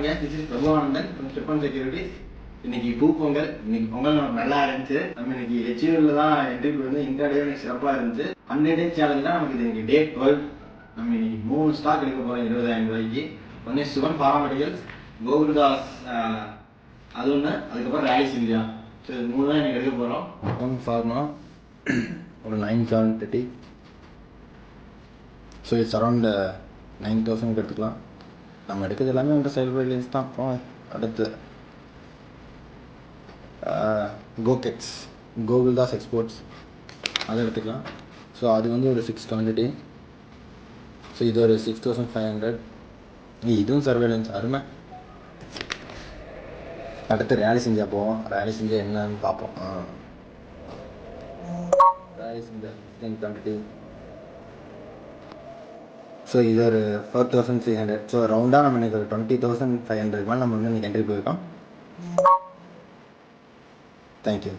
guys, this is Prabhuanandan from Stepan Securities. இன்னைக்கு பொங்கல். இன்னைக்கு பொங்கல் நமக்கு நல்லா இருந்துச்சு. நம்ம இன்னைக்கு HUL தான் என்ட்ரி வந்து இன்டர்டே சிறப்பாக இருந்துச்சு. 100 days சேலஞ்ச் தான் நமக்கு இன்னைக்கு டே 12. நம்ம இன்னைக்கு 3 ஸ்டாக் எடுக்க போகிறோம் 20,000 ரூபாய்க்கு. ஒன்று சிவன் பாராமெடிக்கல்ஸ், கோகுல்தாஸ், அது ஒன்று, அதுக்கப்புறம் ராலிஸ் இந்தியா. ஸோ இது 3 தான் இன்னைக்கு எடுக்க போகிறோம். ஒன் ஃபார்மா ஒரு 9,730. ஸோ இட்ஸ் அரௌண்ட் 9,000 எடுத்துக்கலாம். நம்ம எடுக்கிறது எல்லாமே வந்து செல்ஃப் தான். அடுத்து கோகெட்ஸ், கோகுல்தாஸ் எக்ஸ்போர்ட்ஸ், அதை எடுத்துக்கலாம். ஸோ அது வந்து ஒரு 620. ஸோ இது ஒரு 6,500. இதுவும் சர்வேலன்ஸ் அருமை. அடுத்து ராலிஸ் இந்தியா போவோம். ராலிஸ் இந்தியா என்னன்னு பார்ப்போம். ராலிஸ் இந்தியா 1020. ஸோ இது ஒரு 4,300. ஸோ ரவுண்டாக நம்ம இன்றைக்கி ஒரு 20,500 மேலே நம்ம வந்து இன்றைக்கி என்ட்ரி போயிருக்கோம். தேங்க்யூ.